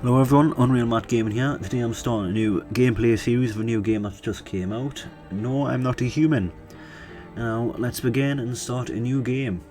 Hello everyone, Unreal Matt Gaming here. Today I'm starting a new gameplay series of a new game that just came out. No, I'm not a human. Now, let's begin and start a new game.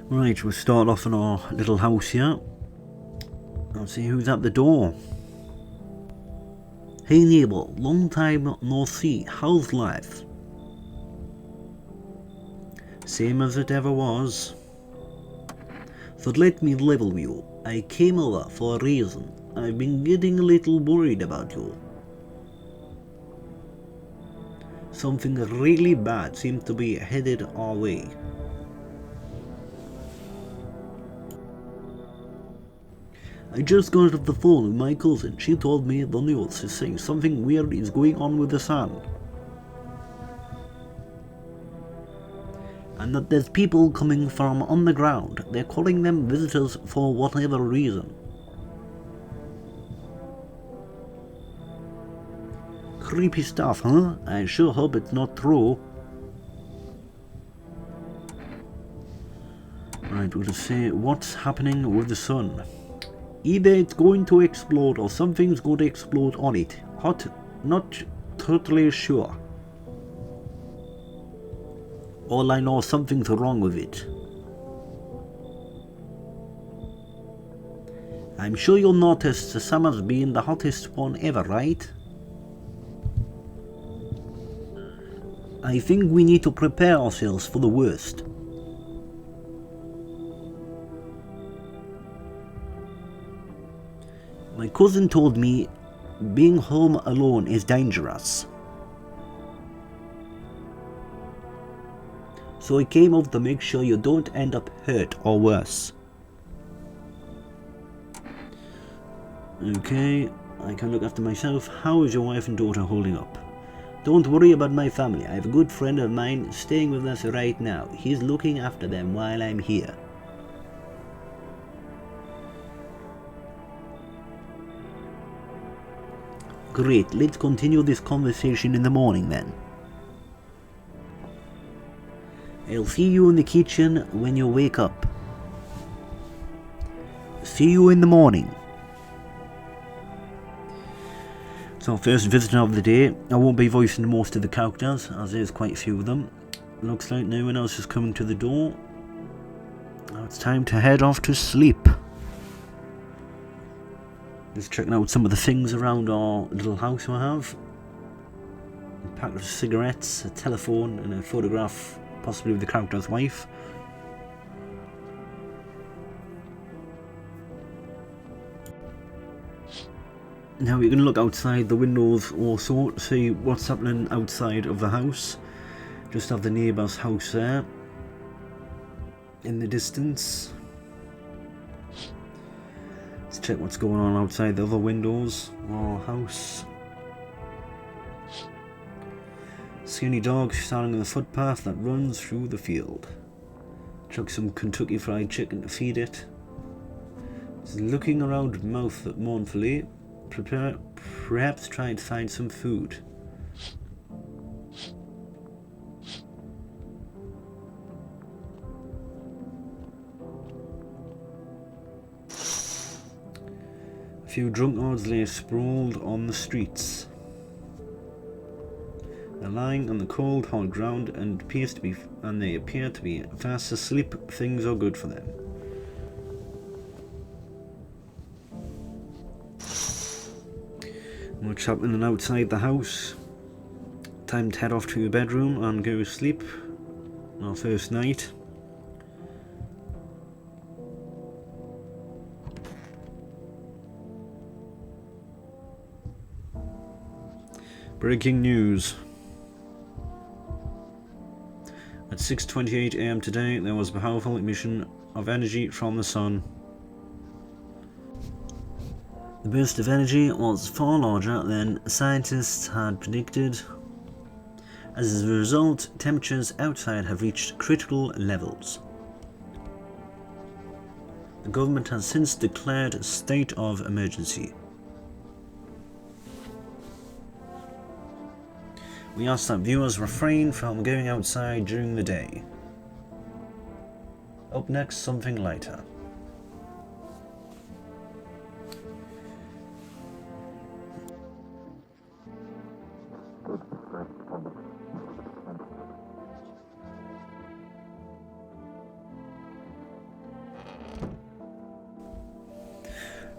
Right, we'll start off in our little house here. Let's see who's at the door. Hey neighbour, long time no see, how's life? Same as it ever was. So let me level you. I came over for a reason. I've been getting a little worried about you. Something really bad seems to be headed our way. I just got off the phone with my cousin. She told me the news is saying something weird is going on with the sun. And that there's people coming from on the ground. They're calling them visitors for whatever reason. Creepy stuff, huh? I sure hope it's not true. Right, we'll just say what's happening with the sun. Either it's going to explode or something's going to explode on it. Not totally sure. All I know, something's wrong with it. I'm sure you'll notice the summer's being the hottest one ever, right? I think we need to prepare ourselves for the worst. My cousin told me being home alone is dangerous. So I came over to make sure you don't end up hurt or worse. Okay, I can look after myself. How is your wife and daughter holding up? Don't worry about my family. I have a good friend of mine staying with us right now. He's looking after them while I'm here. Great, let's continue this conversation in the morning then. I'll see you in the kitchen when you wake up. See you in the morning. So first visitor of the day. I won't be voicing most of the characters as there's quite a few of them. Looks like no one else is coming to the door. Now it's time to head off to sleep. Just checking out some of the things around our little house we have. A pack of cigarettes, a telephone and a photograph, possibly of the character's wife. Now you can look outside the windows also to see what's happening outside of the house. Just have the neighbour's house there in the distance. Let's check what's going on outside the other windows of our house. Skinny dog standing on the footpath that runs through the field. Chuck some Kentucky Fried Chicken to feed it. It's looking around mournfully. Perhaps try and find some food. A few drunkards lay sprawled on the streets. They're lying on the cold, hard ground and they appear to be fast asleep. Things are good for them. Much happening outside the house. Time to head off to your bedroom and go to sleep. Our first night. Breaking news. At 6:28 AM today, there was a powerful emission of energy from the sun. The burst of energy was far larger than scientists had predicted. As a result, temperatures outside have reached critical levels. The government has since declared a state of emergency. We ask that viewers refrain from going outside during the day. Up next, something lighter.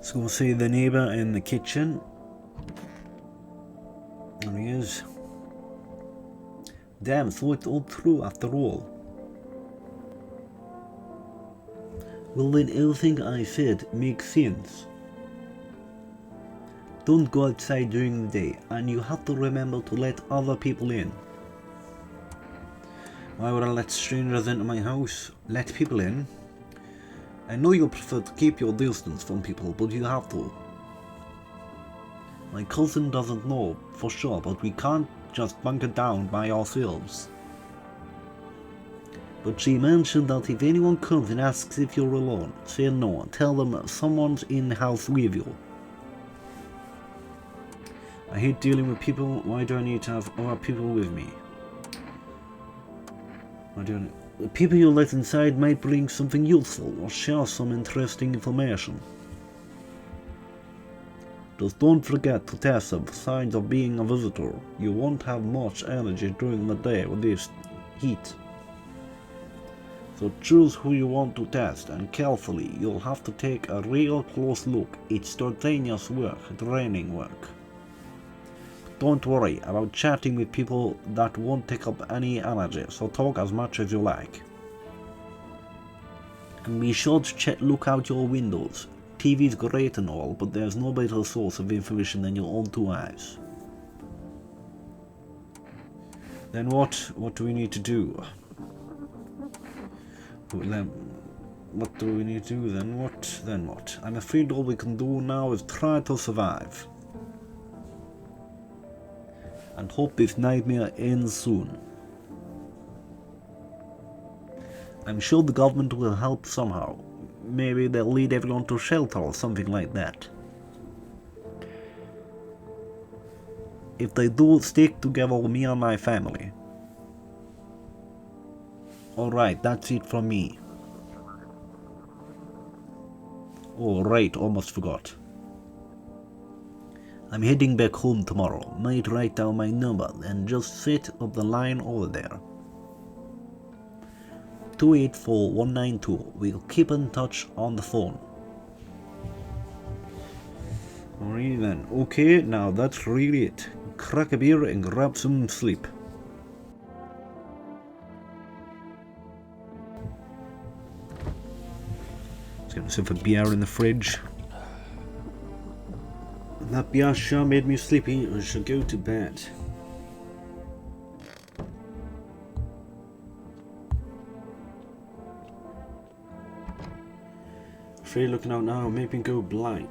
So we'll see the neighbour in the kitchen. There he is. Damn, so it's all true after all. Well then, everything I said makes sense. Don't go outside during the day, and you have to remember to let other people in. Why would I let strangers into my house? Let people in? I know you prefer to keep your distance from people, but you have to. My cousin doesn't know for sure, but we can't just bunker down by ourselves. But she mentioned that if anyone comes and asks if you're alone, say no and tell them someone's in the house with you. I hate dealing with people. Why do I need to have other people with me? The people you let inside might bring something useful or share some interesting information. Just don't forget to test them for signs of being a visitor. You won't have much energy during the day with this heat. So choose who you want to test, and carefully. You'll have to take a real close look. It's spontaneous work, draining work. But don't worry about chatting with people. That won't take up any energy, so talk as much as you like. And be sure to look out your windows. TV's great and all, but there's no better source of information than your own two eyes. Then what do we need to do? What do we need to do then? What? I'm afraid all we can do now is try to survive. And hope this nightmare ends soon. I'm sure the government will help somehow. Maybe they'll lead everyone to shelter or something like that. If they do, stick together with me and my family. Alright, that's it from me. Oh right, almost forgot. I'm heading back home tomorrow. Might write down my number and just set up the line over there. 284192. We'll keep in touch on the phone. Alright then. Okay, now that's really it. Crack a beer and grab some sleep. Let's get myself a beer in the fridge. That beer sure made me sleepy. I should go to bed. Afraid looking out now, maybe go blind.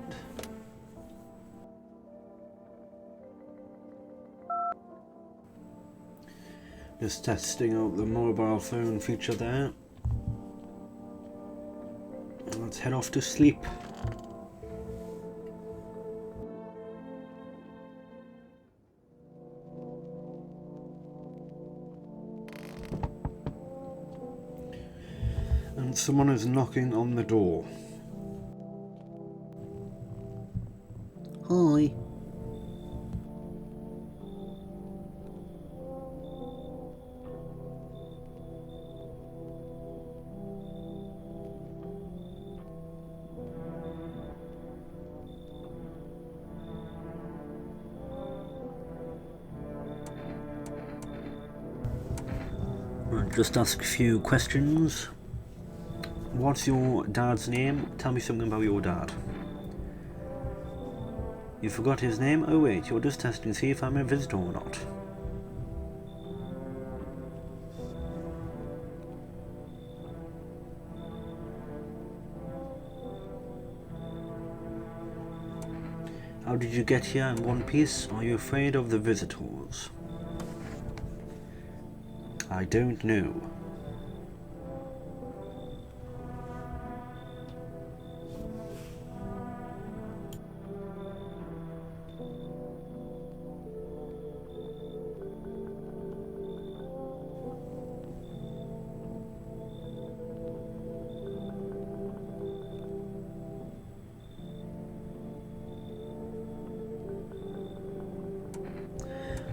Just testing out the mobile phone feature there. Let's head off to sleep. Someone is knocking on the door. Hi. I'll just ask a few questions. What's your dad's name? Tell me something about your dad. You forgot his name? Oh wait, you're just testing to see if I'm a visitor or not. How did you get here in one piece? Are you afraid of the visitors? I don't know.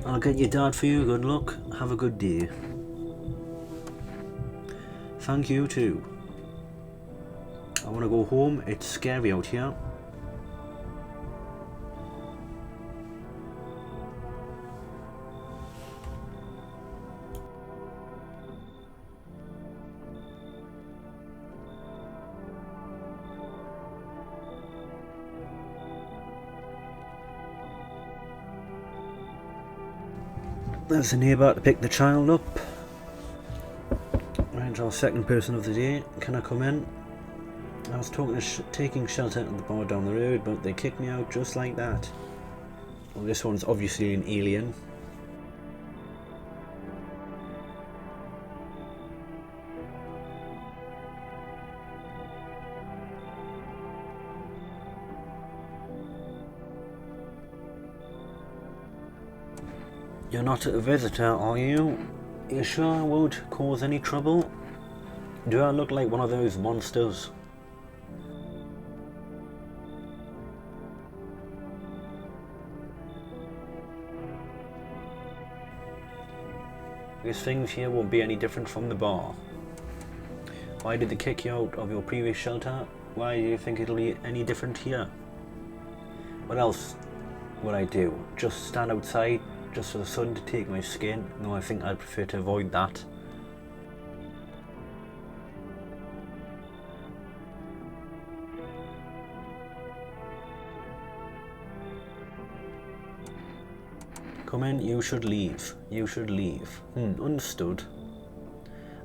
I'll get your dad for you. Good luck. Have a good day. Thank you too. I want to go home. It's scary out here. There's a neighbour to pick the child up. Right, our second person of the day. Can I come in? I was taking shelter at the bar down the road, but they kicked me out just like that. Well, this one's obviously an alien. You're not a visitor, are you? You sure I won't cause any trouble? Do I look like one of those monsters? These things here won't be any different from the bar. Why did they kick you out of your previous shelter? Why do you think it'll be any different here? What else would I do? Just stand outside just for the sun to take my skin? No, I think I'd prefer to avoid that. Come in, you should leave. You should leave. Understood.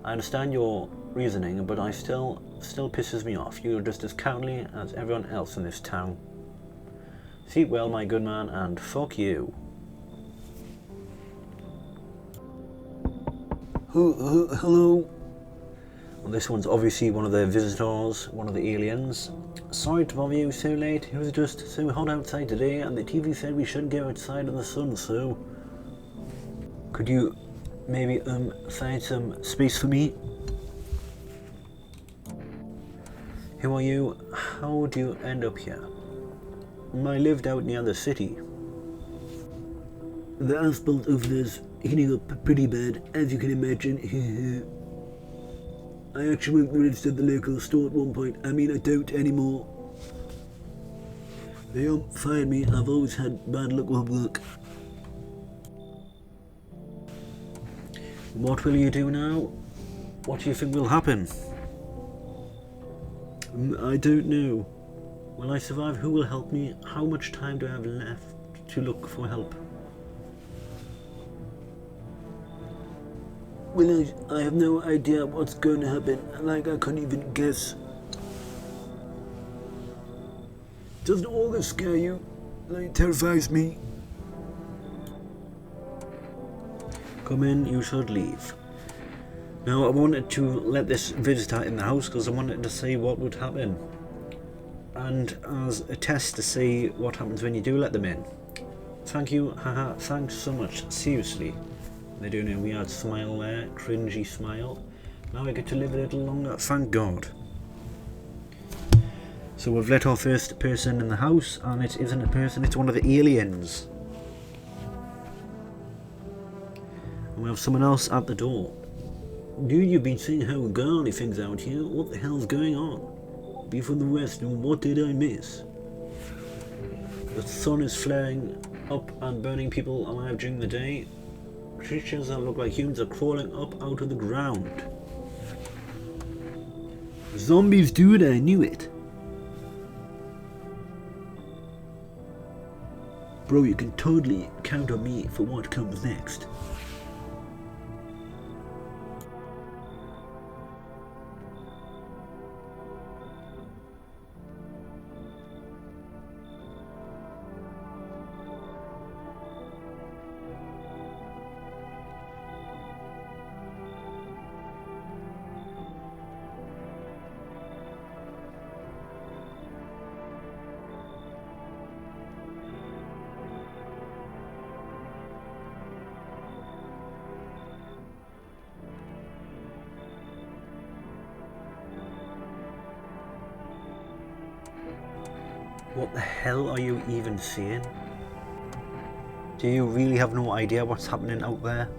I understand your reasoning, but I still pisses me off. You're just as cowardly as everyone else in this town. Sleep well, my good man, and fuck you. Hello? Well, this one's obviously one of the visitors, one of the aliens. Sorry to bother you so late. It was just so hot outside today, and the TV said we shouldn't go outside in the sun, so... Could you maybe find some space for me? Who are you? How do you end up here? I lived out near the city. The asphalt over there's heating up pretty bad, as you can imagine. I actually went registered the local store at one point. I mean, I don't anymore. They don't find me. I've always had bad luck with work. What will you do now? What do you think will happen? I don't know. Will I survive? Who will help me? How much time do I have left to look for help? Well, I have no idea what's going to happen. Like, I couldn't even guess. Doesn't all this scare you? Like, it terrifies me. Come in, you should leave. Now, I wanted to let this visitor in the house because I wanted to see what would happen. And as a test to see what happens when you do let them in. Thank you, haha, thanks so much, seriously. They're doing a weird smile there, cringy smile. Now I get to live a little longer, thank God. So we've let our first person in the house, and it isn't a person, it's one of the aliens. And we have someone else at the door. Dude, you've been seeing how girly things out here. What the hell's going on? Be from the west, and what did I miss? The sun is flaring up and burning people alive during the day. Creatures that look like humans are crawling up out of the ground. Zombies, dude, I knew it. Bro, you can totally count on me for what comes next. What the hell are you even seeing? Do you really have no idea what's happening out there?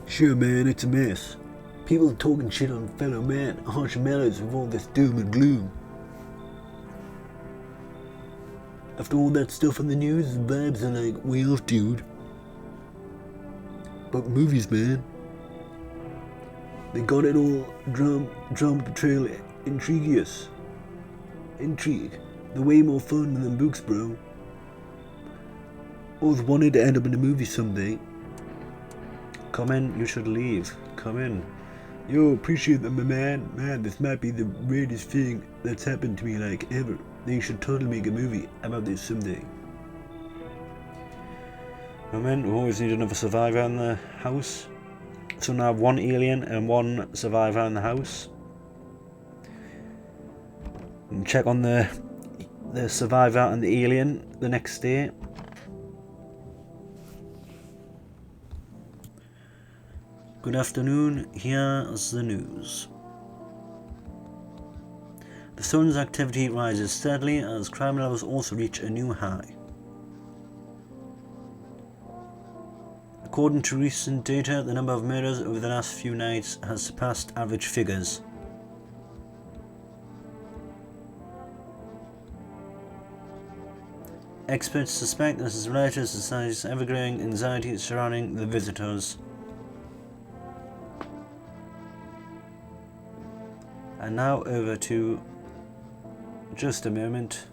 Sure man, it's a mess. People talking shit on fellow man, harsh mellows with all this doom and gloom. After all that stuff on the news, the vibes are like way off, dude. But movies, man. They got it all drama portrayal intriguous. Intrigue. They're way more fun than books, bro. Always wanted to end up in a movie someday. Come in, you should leave. Come in. Yo, appreciate that, my man. Man, this might be the weirdest thing that's happened to me, like, ever. You should totally make a movie about this someday. Come in, we always need another survivor in the house. So now I have one alien and one survivor in the house. And check on the survivor and the alien the next day. Good afternoon, here's the news. The sun's activity rises steadily as crime levels also reach a new high. According to recent data, the number of murders over the last few nights has surpassed average figures. Experts suspect this is related to society's ever-growing anxiety surrounding the visitors. And now over to just a moment.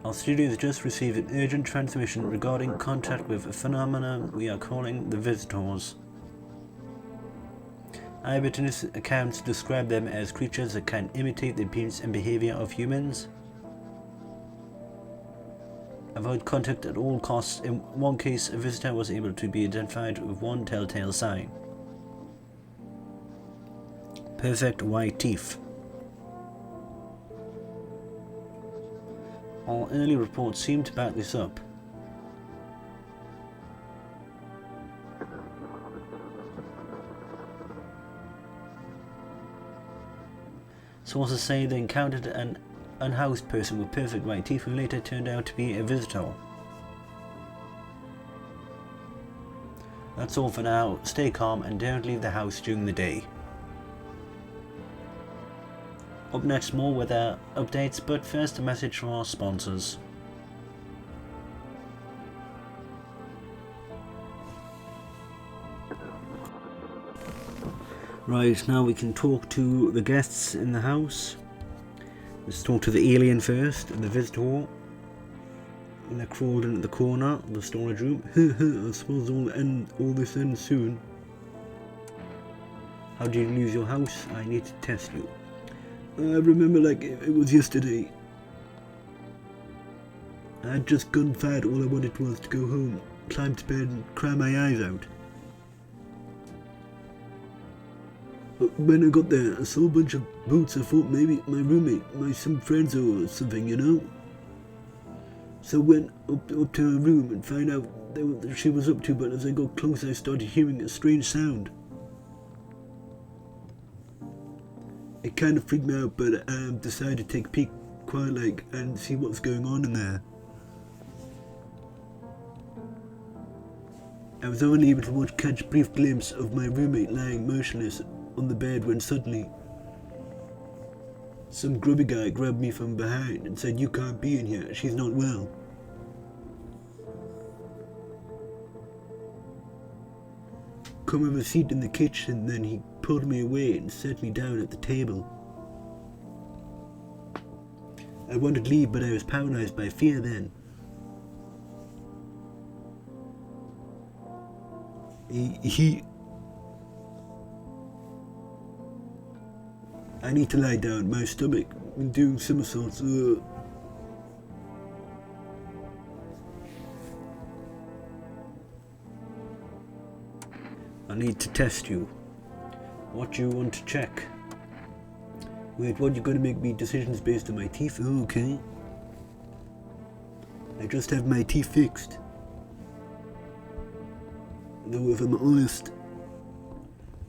Our studio has just received an urgent transmission regarding contact with a phenomenon we are calling the visitors. Eyewitness accounts describe them as creatures that can imitate the appearance and behavior of humans. Avoid contact at all costs. In one case, a visitor was able to be identified with one telltale sign. Perfect white teeth. All early reports seem to back this up. Sources say they encountered an unhoused person with perfect white teeth who later turned out to be a visitor. That's all for now. Stay calm and don't leave the house during the day. Up next, more weather updates, but first a message from our sponsors. Right, now we can talk to the guests in the house. Let's talk to the alien first, the visitor. And they're crawled into the corner of the storage room. I suppose all this ends soon. How did you lose your house? I need to test you. I remember like it was yesterday. I had just gone fat. All I wanted was to go home, climb to bed and cry my eyes out. But when I got there, I saw a bunch of boots. I thought maybe my roommate, some friends or something, you know? So I went up to her room and found out what she was up to, but as I got closer I started hearing a strange sound. It kind of freaked me out, but decided to take a peek quiet like and see what's going on in there. I was only able to catch a brief glimpse of my roommate lying motionless on the bed when suddenly some grubby guy grabbed me from behind and said, "You can't be in here, she's not well." Come have a seat in the kitchen, then he pulled me away and set me down at the table. I wanted to leave, but I was paralyzed by fear then. I need to lie down. My stomach been doing somersaults. I need to test you. What do you want to check? Wait, what, you're going to make me decisions based on my teeth? Oh, okay. I just have my teeth fixed. Though if I'm honest,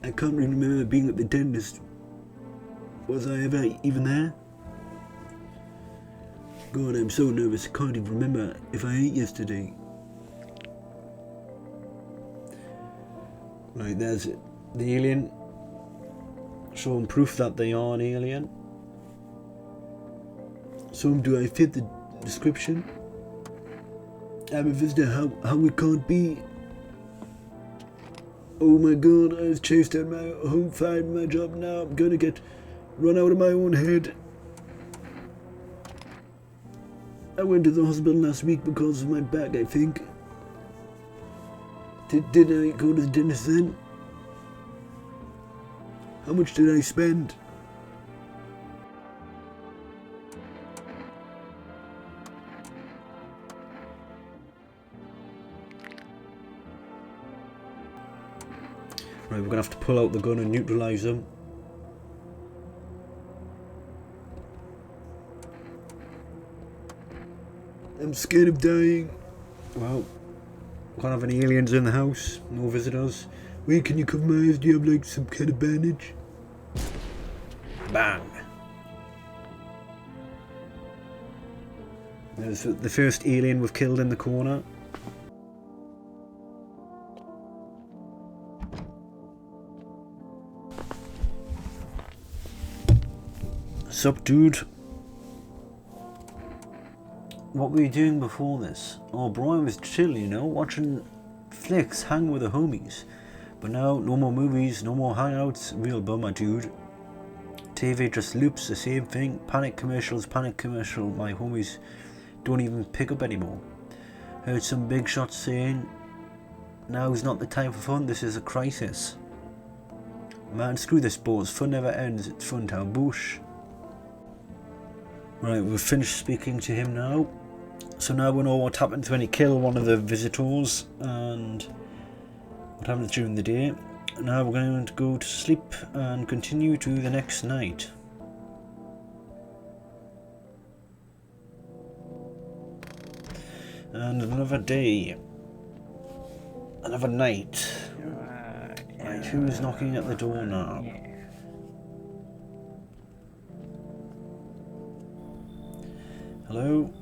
I can't really remember being at the dentist. Was I ever even there? God, I'm so nervous I can't even remember if I ate yesterday. Right, there's it. The alien. Showing proof that they are an alien. So do I fit the description? I'm a visitor, how it can't be? Oh my god, I was chased out of my home, fired my job, now I'm gonna get run out of my own head. I went to the hospital last week because of my back, I think. Did I go to the dentist then? How much did I spend? Right, we're gonna have to pull out the gun and neutralize them. I'm scared of dying. Well, can't have any aliens in the house, no visitors. Wait, can you cover my eyes? Do you have like some kind of bandage? Bang! There's the first alien we've killed in the corner. Sup, dude? What were you doing before this? Oh, bro, I was chill, you know, watching flicks, hanging with the homies. But now, no more movies, no more hangouts, real bummer, dude. TV just loops the same thing, panic commercial, my homies don't even pick up anymore. Heard some big shots saying, now's not the time for fun, this is a crisis. Man, screw this boys, fun never ends, it's fun town, boosh. Right, we've finished speaking to him now. So now we know what happened when he killed one of the visitors and what happened during the day. Now we're going to go to sleep and continue to the next night. And another day. Another night. Right, who's knocking at the door now? Hello?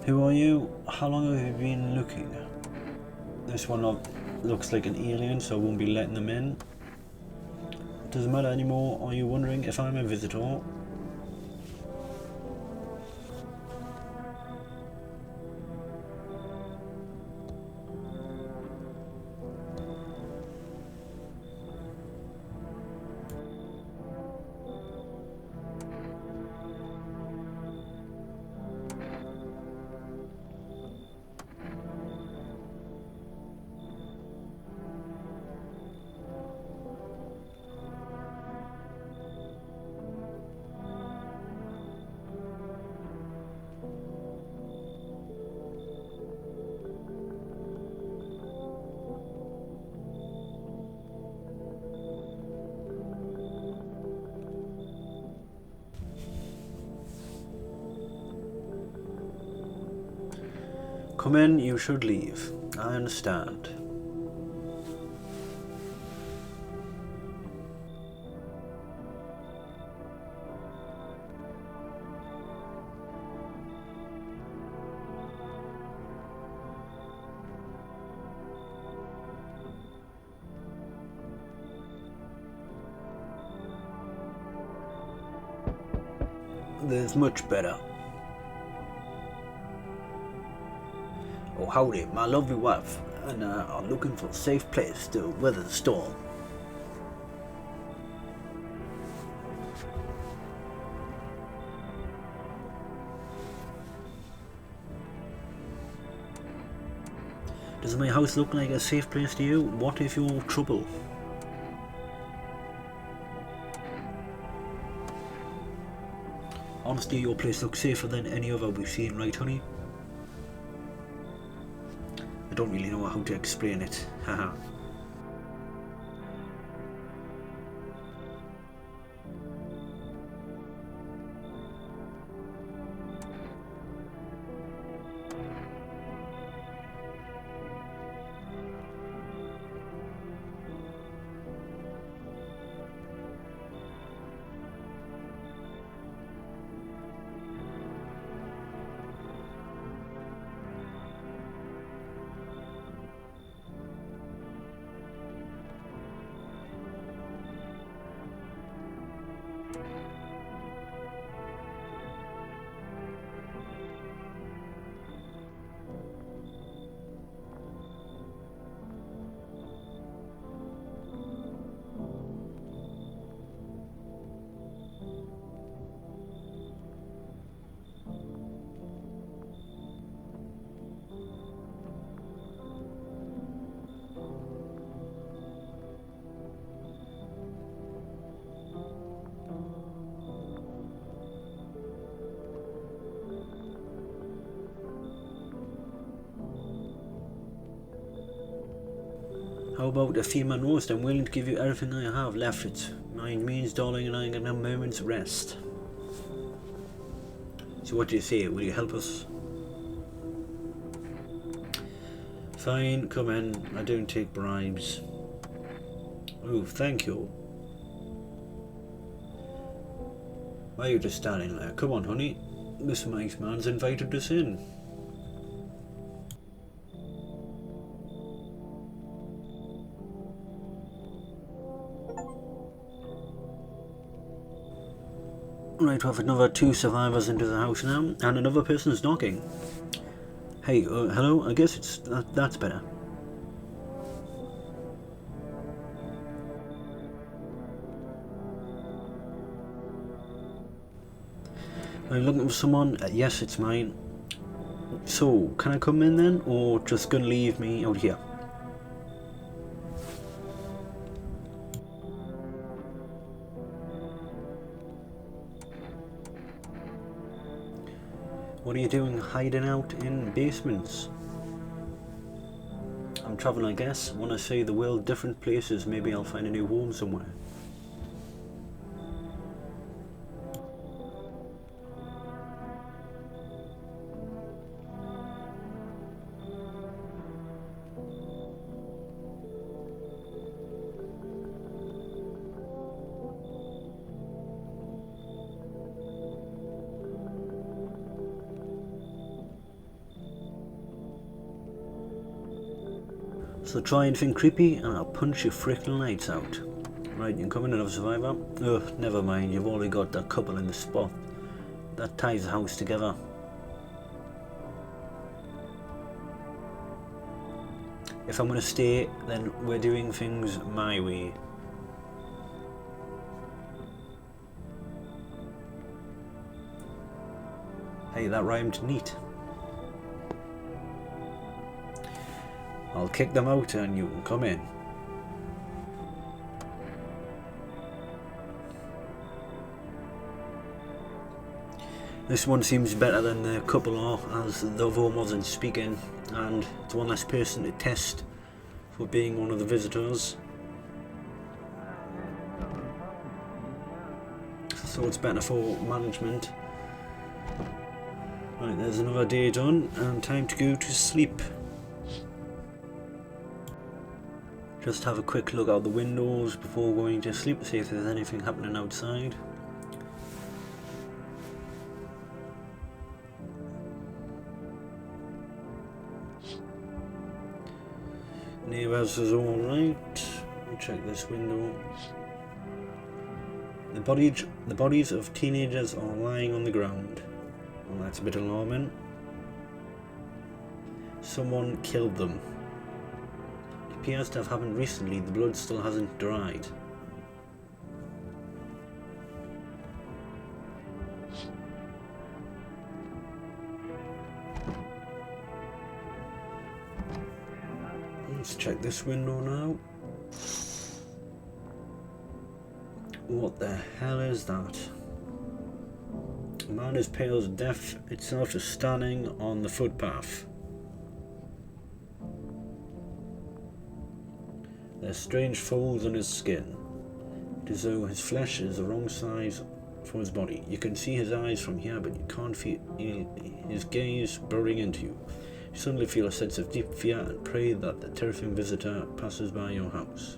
Who are you? How long have you been looking? This one looks like an alien, so I won't be letting them in. Doesn't matter anymore. Are you wondering if I'm a visitor? Come in, you should leave. I understand. There's much better. Oh, howdy, my lovely wife and I are looking for a safe place to weather the storm. Does my house look like a safe place to you? What if you're trouble? Honestly, your place looks safer than any other we've seen, right, honey? I don't really know how to explain it. Haha. How about a female roast? I'm willing to give you everything I have left. It's mine means, darling, and I get a moment's rest. So what do you say? Will you help us? Fine, come in. I don't take bribes. Oh, thank you. Why are you just standing there? Come on, honey. This nice man's invited us in. Right, we have another 2 survivors into the house now, and another person is knocking. Hey, hello? I guess it's that's better. I'm looking for someone. Yes, it's mine. So, can I come in then, or just gonna leave me out here? What are you doing hiding out in basements? I'm traveling, I guess. When I see the world different places, maybe I'll find a new home somewhere. So try anything creepy and I'll punch your freaking lights out. Right, you can come in another survivor. Ugh, never mind, you've only got that couple in the spot. That ties the house together. If I'm gonna stay, then we're doing things my way. Hey, that rhymed neat. I'll kick them out and you can come in. This one seems better than the couple are, as the other one wasn't speaking, and it's one less person to test for being one of the visitors. So it's better for management. Right, there's another day done, and time to go to sleep. Just have a quick look out the windows before going to sleep, see if there's anything happening outside. Neighbours is alright. Check this window. The bodies of teenagers are lying on the ground. Well, that's a bit alarming. Someone killed them. It appears to have happened recently. The blood still hasn't dried. Let's check this window now. What the hell is that? A man is pale as death itself is standing on the footpath. There's strange folds on his skin. It is as though his flesh is the wrong size for his body. You can see his eyes from here, but you can't feel his gaze burrowing into you. You suddenly feel a sense of deep fear and pray that the terrifying visitor passes by your house.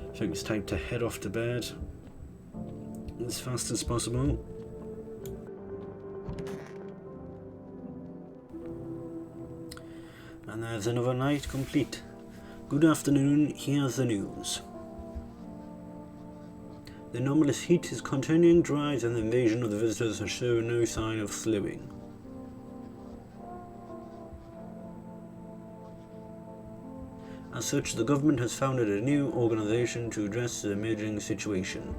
I think it's time to head off to bed as fast as possible. And there's another night complete. Good afternoon, here's the news. The anomalous heat is continuing to rise and the invasion of the visitors has shown no sign of slowing. As such, the government has founded a new organisation to address the emerging situation.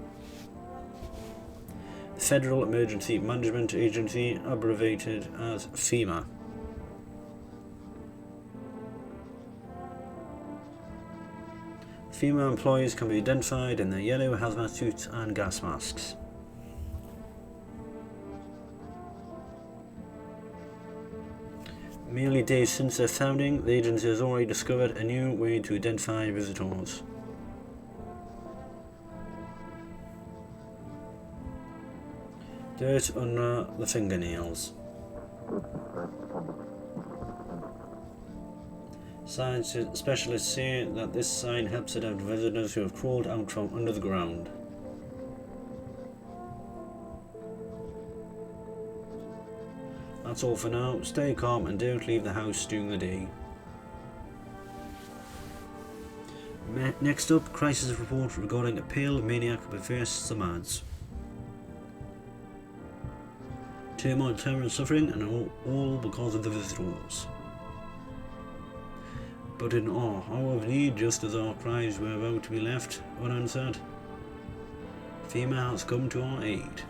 The Federal Emergency Management Agency, abbreviated as FEMA. FEMA employees can be identified in their yellow hazmat suits and gas masks. Merely days since their founding, the agency has already discovered a new way to identify visitors. Dirt under the fingernails. Science specialists say that this sign helps identify visitors who have crawled out from under the ground. That's all for now. Stay calm and don't leave the house during the day. Next up, crisis report regarding a pale maniac who infests the mads. Turmoil, terror and suffering, and all because of the visitors. But in our hour of need, just as our cries were about to be left unanswered, FEMA has come to our aid.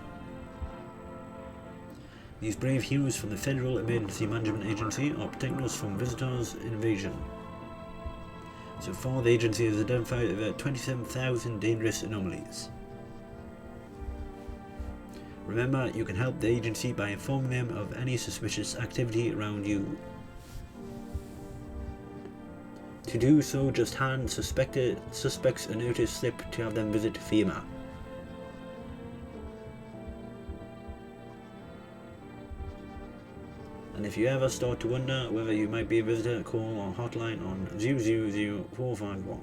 These brave heroes from the Federal Emergency Management Agency are protecting us from visitors' invasion. So far, the agency has identified over 27,000 dangerous anomalies. Remember, you can help the agency by informing them of any suspicious activity around you. To do so, just hand suspects a notice slip to have them visit FEMA. And if you ever start to wonder whether you might be a visitor, call our hotline on 000-451.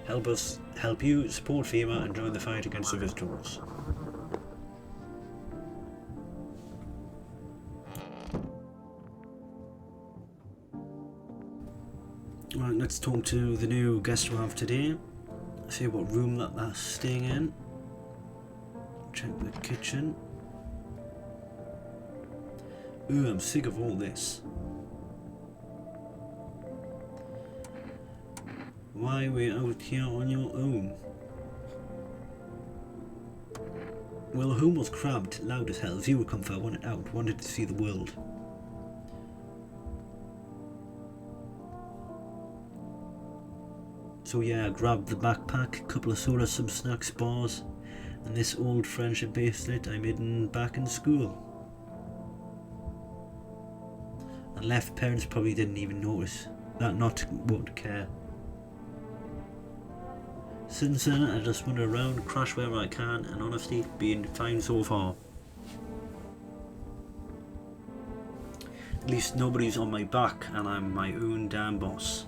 Help us help you support FEMA and join the fight against the visitors. Right, let's talk to the new guest we have today. See what room that they're staying in. Check the kitchen. Ooh, I'm sick of all this. Why are we out here on your own? Well, the home was crabbed, loud as hell. Zero comfort, wanted out, wanted to see the world. So yeah, I grabbed the backpack, couple of soda, some snacks, bars, and this old friendship bracelet I made back in school. And left. Parents probably didn't even notice. That not won't care. Since then, I just wander around, crash wherever I can, and honestly, being fine so far. At least nobody's on my back, and I'm my own damn boss.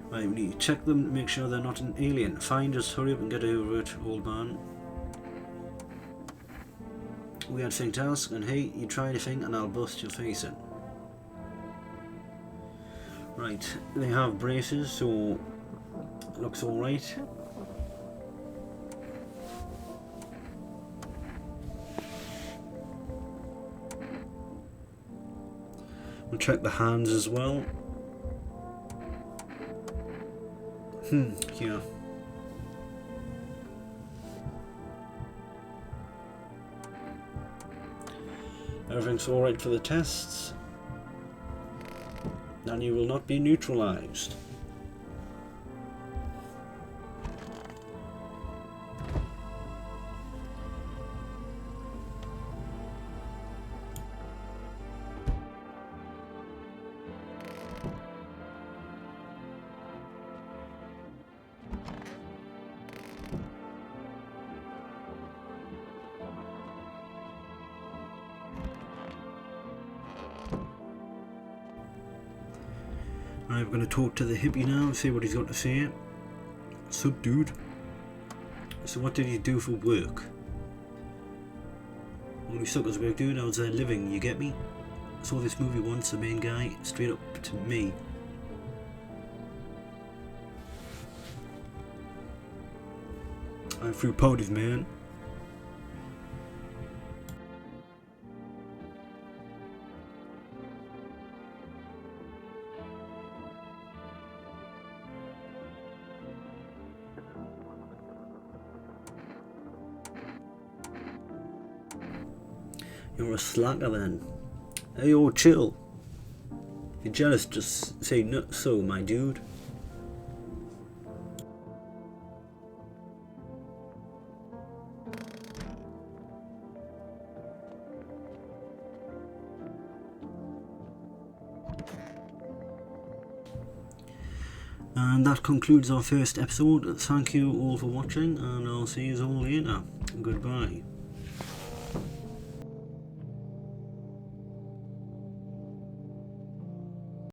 Right, we need to check them to make sure they're not an alien. Fine, just hurry up and get over it, old man. We had thing to ask, and hey, you try anything and I'll bust your face in. Right, they have braces, so it looks alright. We'll check the hands as well. Yeah. Everything's alright for the tests. And you will not be neutralized. Right, we're going to talk to the hippie now and see what he's got to say. Sup, dude? So what did you do for work? Only suckers work, dude. I was there living, you get me? I saw this movie once, the main guy, straight up to me. I'm through parties, man. You're a slacker then. Hey, yo, chill. If you're jealous, just say no, so, my dude. And that concludes our first episode. Thank you all for watching, and I'll see you all later. Goodbye.